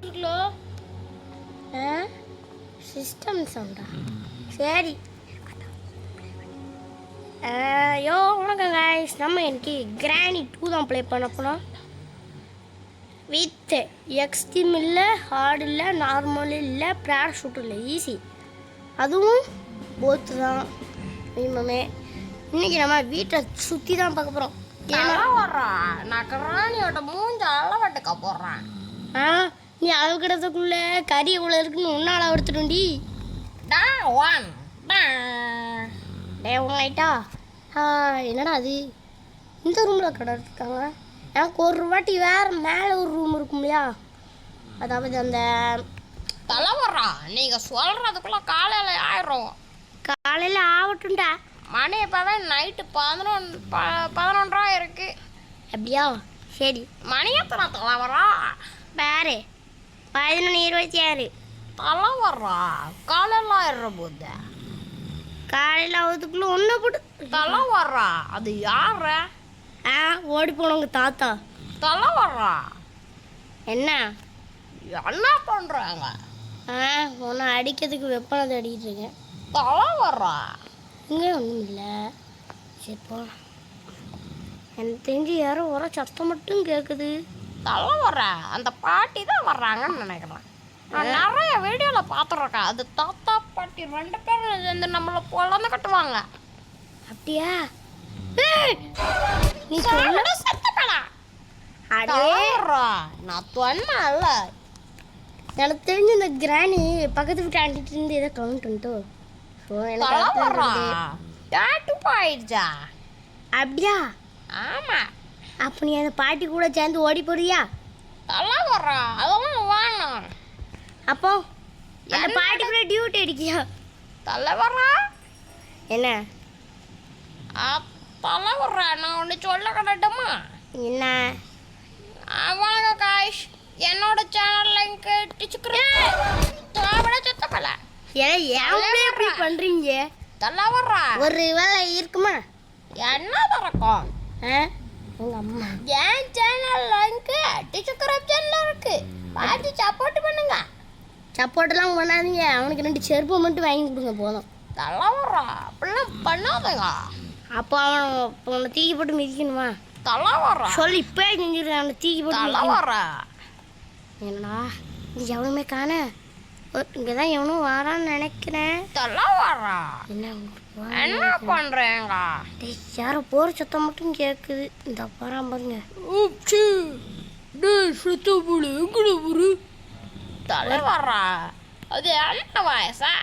Kilo system சவுண்டா சரி. வணக்கம் கைஸ். நம்ம இன்னைக்கு கிராணி 2 தான் ப்ளே பண்ண போனோம். வித் எக்ஸ்ட்ரீம் இல்லை, ஹார்ட் இல்லை, நார்மல் இல்லை, பேராஷூட் இல்லை, ஈஸி. அதுவும் போத்து தான் மினிமமே. இன்னைக்கு நம்ம வீட்டை சுற்றி தான் பார்க்க போகிறோம். நான் கிராணியோட மூஞ்ச அளவட்டுக்க போடுறேன். நீ அளவுக்கிறதுக்குள்ள கறி இவ்வளோ இருக்குன்னு ஒன்றால் அளவெடுத்துடும்டி. ஆயிட்டா என்னடா அது இந்த ரூமில் கடை இருக்காங்க. எனக்கு ஒரு வாட்டி வேறு மேலே ஒரு ரூம் இருக்கும் இல்லையா, அதாவது அந்த தலைவரா நீங்கள் சொல்கிறதுக்குள்ள காலையில் ஆயிடும். காலையில் ஆகட்டும்டா. மணி இப்போதான் நைட்டு 11:30 இருக்கு. அப்படியா? சரி. மணி எத்தனை தலைவரா? வேறு 11:26. தலைவரா காலையில் ஆயிடுற போது காலையில் ஆகிறதுக்குள்ளே ஒன்றை போட்டு தலைவரா அது யார? ஓடி போனவங்க தாத்தா. தலைவரா என்ன என்ன பண்ணுறாங்க? ஒன்று அடிக்கிறதுக்கு வெப்பனை அடிக்கிட்டு இருக்கேன். தலைவரா இங்கே ஒன்றும் இல்லை. சரி போகலாம். எனக்கு தெரிஞ்சு யாரோ வர சத்தம் மட்டும் கேட்குது. தலைவரா அந்த பாட்டி தான் வர்றாங்கன்னு நினைக்கிறேன். நான் நிறைய வீடியோவில் பார்த்துருக்கேன். அது தாத்தா பாட்டி 2 பேரும் சேர்ந்து நம்மளை பொழந்து கட்டுவாங்க. அப்படியா? நீ சொல்ல செத்துப்படா. நான் தொன்மை இல்லை. எனக்கு தெரிஞ்சு இந்த கிராணி பக்கத்து வீட்டு ஆண்டிட்டு இருந்து ஏதோ கவுண்ட் உண்டு. போயிடுச்சா? அப்படியா? ஆமா. அப்போ நீ அந்த பாட்டி கூட சேர்ந்து ஓடி போறியா? தலைவரா அதெல்லாம் வேணும். அப்போ அந்த பாட்டி கூட டியூட்டி அடிக்கியா? தலைவரா என்ன தலைவரா நான் ஒன்று சொல்ல கட்டட்டுமா? என்ன? வணக்கம் காய்ஸ். என்னோட சேனல் லிங்க் சுத்தப்பல. எப்படி பண்றீங்க? தலைவரா ஒரு வேலை இருக்குமா? என்ன திறக்கும்? உங்க அம்மா என் சேனல் லிங்க் டிஸ்கிரிப்ஷன்ல இருக்கு. பார்த்து சப்போர்ட் பண்ணுங்க. சப்போர்ட்லாம் பண்ணாதீங்க. அவனுக்கு 2 செருப்பு மட்டும் வாங்கி கொடுங்க போதும். தலைவரா அப்படிலாம் பண்ணாதீங்க. அப்போ அவனை தூக்கி போட்டு மிதிக்கணுமா? தலைவரா சொல்லி இப்போ செஞ்சிருக்கேன். அவனை தூக்கி போட்டு தலைவரா. என்னடா இங்கே எவனுமே காண. இங்கே தான் எவனும் வாரான்னு நினைக்கிறேன். தலைவரா என்ன பண்றேங்க? யாரோ போகிற சத்தம் மட்டும் கேட்குது. இந்த போகிறான் பாருங்க. தலைவரா அது என்ன வயசா?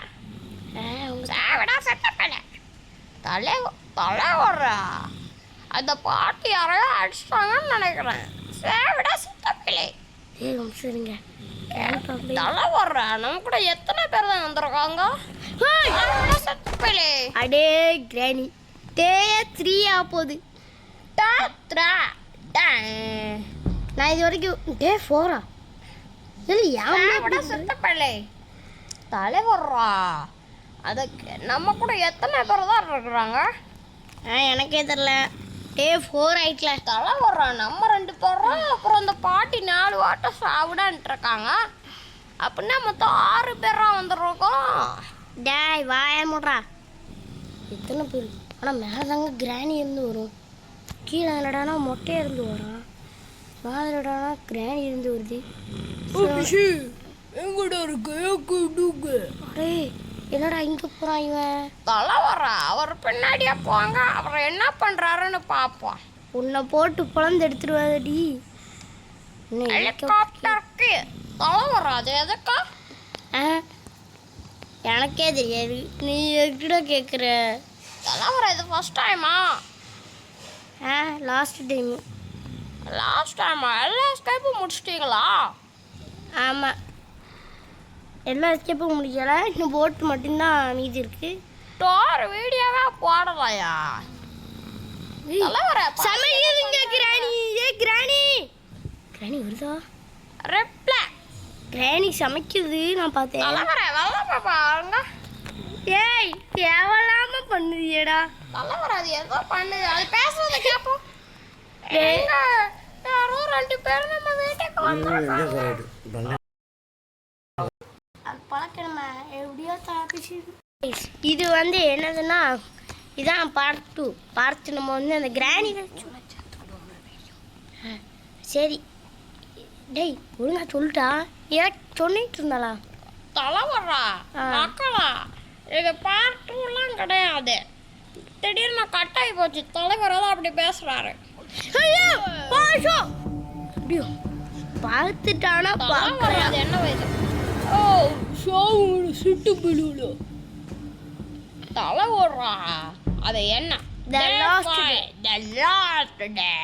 செத்தப்பல. தலைவரா அந்த பாட்டி யாரையோ அடிச்சிட்டாங்கன்னு நினைக்கிறேன். சேவிடா செத்தப்பிள்ளை. சரிங்க. தலைவரா நம்ம கூட எத்தனை பேர் தான் வந்திருக்காங்க? செத்தப்பிள்ளை. அடே கிராணி டே 3 ஆகுது. நான் இது வரைக்கும் டே 4 இல்லை செத்தப்பிள்ளை. தலைவரா அதுக்கு நம்ம கூட எத்தனை பேர் தான் இருக்கிறாங்க? எனக்கே தெரில. டே 4 ஆயிட்டல. தலைவரா நம்ம 2 பேரும் அப்புறம் அந்த பாட்டி 4 வாட்டம் சாப்பிடான்ட்டு இருக்காங்க. அப்படின்னா மொத்தம் 6 பேரா வந்துருக்கோம். டேய் வாய முட்றா. எத்தனை பேர்? ஆனால் மேலே தாங்க கிராணி இருந்து வரும். கீழே இல்லடானா மொட்டையாக இருந்து வரும். மேலடானா கிராணி இருந்து வருது. எங்கடா இருக்கு? அரே என்னடா இங்கே போகிறான் இவன்? தலைவரா அவர் பின்னாடியே போங்க. அவர் என்ன பண்ணுறாருன்னு பார்ப்போம். உன்னை போட்டு பிளந்து எடுத்துருவாடி. ஹெலிகாப்டருக்கு தலைவரா அது எதுக்கா? எனக்கே தெரியாது. நீ எதுக்கிட்ட கேட்குற? தலைவரா இது ஃபர்ஸ்ட் டைமா? Last time. லாஸ்ட் டைமா? எல்லா ஸ்டெப்பும் முடிச்சிட்டிங்களா? ஆமாம், எல்லா ஸ்டெப்பும் முடிக்கல. இன்னும் போட்டு மட்டும்தான் மீதி இருக்கு. டோர் வீடியோவா போடலையா? தலைவரா சமைக்குதுங்க கிராணி. கிராணி கிராணி வருதா? ரெப்ளை கிராணி சமைக்குது. நான் பார்த்தேன். தலைவரா வெள்ளை பாருங்க. ஏய் தேவையில்லாம பண்ணுதியடா. தலைவரா அது ஏதோ பண்ணுது. அது பேசுறத கேட்போம். யாரோ 2 பேர் நம்ம வீட்டுக்கு வந்தாங்க. பார்க்கணுமா எப்படியோ தப்பிச்சு. இது வந்து என்னதுன்னா இதான் பார்ட் 2. பார்த்து நம்ம வந்து அந்த கிராணி சரி டேய் ஒழுங்கா சொல்லிட்டா எனக்கு சொல்லிட்டு இருந்தாளா தலைவரா மக்களா இது பார்ட்டுலாம் கிடையாது. திடீர்னு கட் ஆகி போச்சு. தலைவர் தான் அப்படி பேசுறாரு. அப்படியோ பார்த்துட்டானா தலைவர் அது என்ன வயசு? ஓ ஷோவோட சுட்டு பிள்ளைல தலைவரா அது என்ன? The last day. The last day.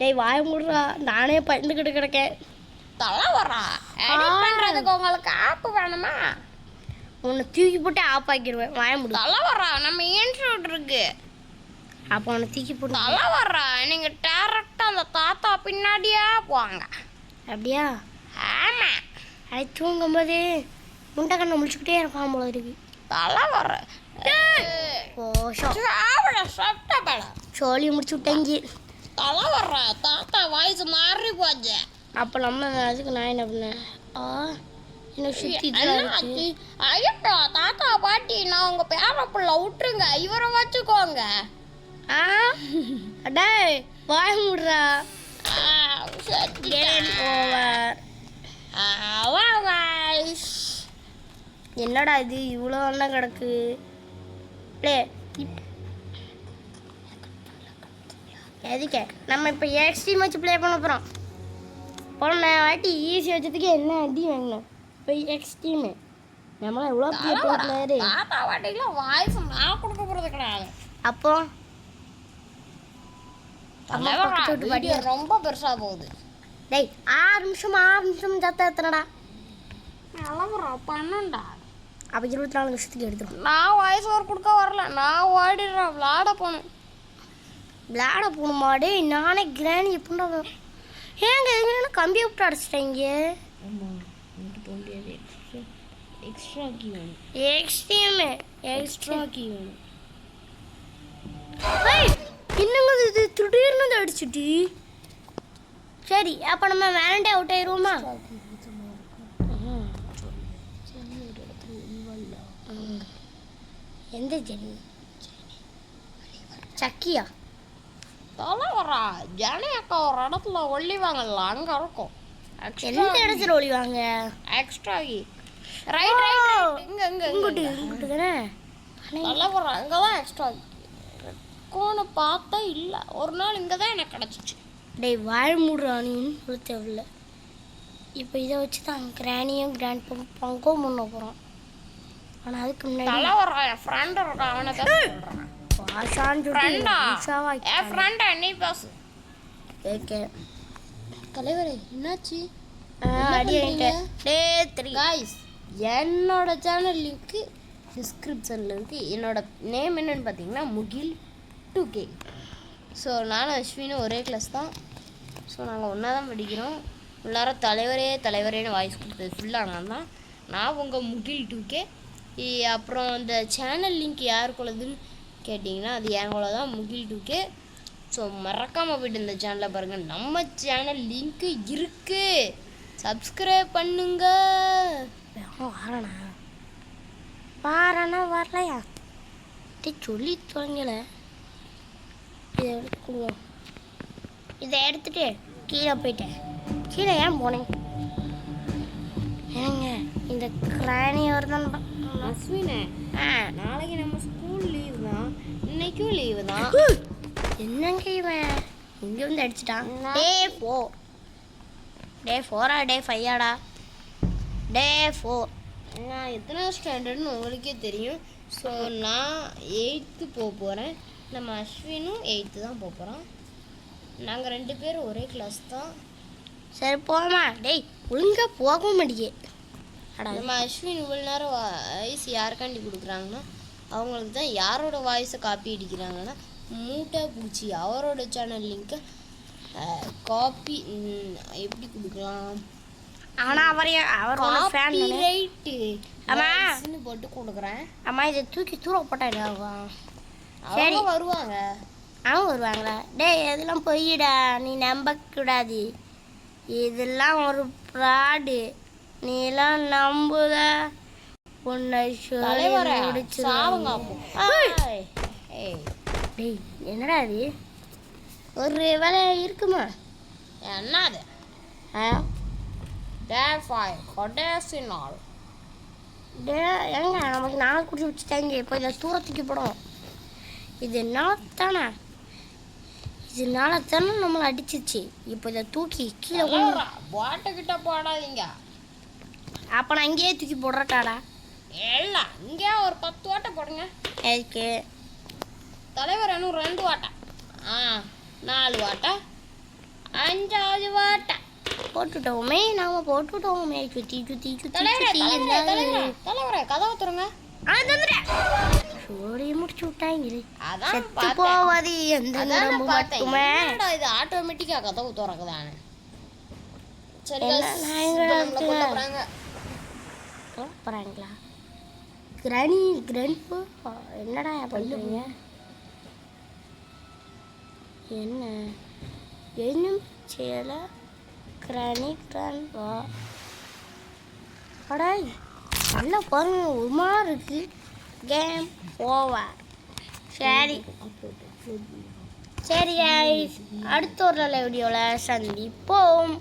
டேய் வாய முடுறா நானே பயந்துக்கிட்டு கிடக்கேன். தலைவரா எடிட் பண்றதுக்கு உங்களுக்கு ஆப் வேணுமா? உன்னை தூக்கி போட்டு ஆஃப் ஆக்கிடுவேன். வாய முடு. தலைவரா நம்ம இன்ட்ரோட் இருக்கு. அப்போ உன்னை தூக்கி போட்டு தலைவரா நீங்க டேரக்டா அந்த தாத்தா பின்னாடியே போங்க. அப்படியா? ஆமா. அது தூங்கும்போது முண்டை கண்ணை முடிச்சுக்கிட்டே இருப்பான் போல இருக்கு. தலைவர கோஷம் சாப்பிட்ட சோழி முடிச்சு விட்டேங்கி. தலைவர தாத்தா வாய்ஸ் மாறி போச்சு. அப்போ நம்ம அதுக்கு நான் என்ன பண்ணேன்? என்ன சுற்றி ஐயோ தாத்தா பாட்டி நான் உங்க பேர புள்ள விட்டுருங்க. இவரை வச்சுக்கோங்க. அடே வாய முடுறா. என்னடா இது இவ்வளோ நல்லா கிடக்கு? எதுக்க நம்ம இப்போ எக்ஸ்ட்ரீம் வச்சு ப்ளே பண்ண போகிறோம். போன வாட்டி ஈஸி வச்சதுக்கு என்ன அடி வாங்கணும்? இப்போ எக்ஸ்ட்ரீமு நம்மளாம் எவ்வளோ பிளேயரு. தாத்தா பாட்டிக்கெல்லாம் வாய்ஸ் நான் கொடுக்க போகிறது கிடையாது. அப்போ ரொம்ப பெருசா போகுது. டேய் 6 நிமிஷம் ஜாத்தா எத்தனடா? பண்ணண்டா. அப்போ 24 நிமிஷத்துக்கு எடுத்துரும். நான் வாய்ஸ் ஓவர் கொடுக்க வரல. நான் ஓடிடுறேன். விளாட போகணும். விளாட போகணுமா? டே நானே கிராணி எப்படின்னா ஏங்க எங்கன்னா கம்பி விட்டு அடிச்சிட்டேங்க. எக்ஸ்ட்ரா கீ வேணும். எக்ஸ்ட்ரா கீ வேணும். என்னங்க இது திடீர்னு வந்து அடிச்சுட்டு? சரி அப்போ நம்ம வேலண்டே அவுட் ஆயிடுவோமா? எந்த ஜெனி? சக்கியா? தலைவரா ஜனி அக்கா ஒரு இடத்துல ஒளிவாங்கல்ல அங்கே இருக்கும். எந்த இடத்துல ஒளிவாங்க? எக்ஸ்ட்ரா கீ ரைட் இங்கே இங்கே இங்கிட்டு தானே? தலைவரா அங்கே தான் எக்ஸ்ட்ரா கோனை பார்த்தா இல்லை. ஒரு நாள் இங்கே தான் எனக்கு கிடச்சிச்சு. டேய் வாழ்முடுறானின்னு சொல்ல தேவையில்ல. இப்போ இதை வச்சு தான் கிராணியும் கிராண்ட் பங்கும் முன்ன போகிறோம். ஆனால் அதுக்கு முன்னாடி தலைவரா என் ஃப்ரெண்ட் இருக்கான். அவனை தான் சொல்கிறேன். ஃப்ரெண்டா நீ பேசு. ஓகே தலைவரே என்னாச்சு? காய்ஸ் என்னோட சேனல் லிங்க்கு டிஸ்கிரிப்ஷனில் இருக்குது. என்னோட நேம் என்னன்னு பார்த்தீங்கன்னா முகில் 2K. ஸோ நானும் அஸ்வினும் ஒரே கிளாஸ் தான். ஸோ நாங்கள் ஒன்றா தான் படிக்கிறோம். எல்லாரும் தலைவரேன்னு வாய்ஸ் கொடுத்தது ஃபுல்லாக நான் உங்கள் முகில் 2K. அப்புறம் இந்த சேனல் லிங்க் யாருக்குள்ளதுன்னு கேட்டிங்கன்னா அது எங்களோட தான் முகில் 2K. ஸோ மறக்காமல் போய்ட்டு இந்த சேனலை பாருங்கள். நம்ம சேனல் லிங்க்கு இருக்குது. சப்ஸ்கிரைப் பண்ணுங்க. வரலையா சொல்லி தொலைங்கல. இதை எடுத்துட்டு கீழே போயிட்டேன். கீழே ஏன் போனேன்? ஏங்க இந்த கிராணி வருதான் அஸ்வினே. நாளைக்கு நம்ம ஸ்கூல் லீவ் தான். இன்னைக்கும் லீவு தான். என்னங்க இவன் இங்கே வந்து அடிச்சிட்டான்? டே 4 டே 5 டே 4. நான் எத்தனை ஸ்டாண்டர்ட்னு உங்களுக்கே தெரியும். ஸோ நான் 8th போக போகிறேன். நம்ம அஸ்வினும் 8th தான் போக போகிறோம். நாங்கள் 2 பேரும் ஒரே கிளாஸ் தான். சரி போமா. டேய் ஒழுங்காக போக மாட்டேங்க. நம்ம அஸ்வின் இவ்வளோ நேரம் வாய்ஸ் யாருக்காண்டி கொடுக்குறாங்கன்னா அவங்களுக்கு தான். யாரோட வாய்ஸை காப்பி அடிக்கிறாங்கன்னா மூட்டை பூச்சி அவரோட சேனல் லிங்க்கை காப்பி எப்படி கொடுக்கலாம்? ஆனால் அவரோட ஃபேன் ரைட்டு அம்மான்னு போட்டு கொடுக்குறேன். அம்மா இதை தூக்கி தூர போட்டா சரி வருவாங்க. அவங்க வருவாங்களா? டேய் இதெல்லாம் பொய்யிடா, நீ நம்பக்கூடாது. இதெல்லாம் ஒரு ப்ராடு. நீ எல்லாம் நம்புத. உன்னை தலைவரே முடிச்சு சாவுங்க அப்போ. ஏய் டேய் என்னடா இது ஒரு வேலை இருக்குமா என்னது ஆ டே 5 கடைசி நாள். டே ஏங்க நமக்கு நாள் குடிச்சு வச்சுட்டாங்க. இப்போ இதை தூரத்துக்கு போடும். இது தானே இதனால தானே நம்மளை அடிச்சிச்சு. இப்போ இதை தூக்கி கீழே தலைவரா பாட்டை கிட்ட போடாதீங்க. அப்போ நான் இங்கேயே தூக்கி போடுறட்டாடா. இல்லை இங்கே ஒரு 10 வாட்டை போடுங்க. எதுக்கு தலைவர் இன்னும் 2 வாட்டை 4 வாட்டை 5வது வாட்டை போட்டுட்டோமே நாம போட்டுட்டோமே. சுற்றி சுற்றி சுற்றி தலைவரே சுற்றி தலைவரே தலைவரே தலைவரே கதவை திறங்க. சோழியை முடிச்சு விட்டாங்க. அதான் செத்து பார்த்தேன். போவது எந்த அதானே நரம்பு பார்த்தேன். மட்டுமே. என்னடா இது ஆட்டோமேட்டிக்கா கதவு திறக்குதானே. சரி என்ன guys, நான் எங்கடா இப்ப நம்மள கொல்ல போறாங்க. போகிறாங்களா கிராணி கிராண்ட்பா என்னடா பண்ணுறீங்க? என்ன என்ன செய்யலை கிராணி கிராண்ட்பா அடா நல்லா பாருங்க ஒரு மாதிரி இருக்கு. Game over. சரி சரி guys, அடுத்த ஒரு நல்ல வீடியோவில் சந்திப்போம்.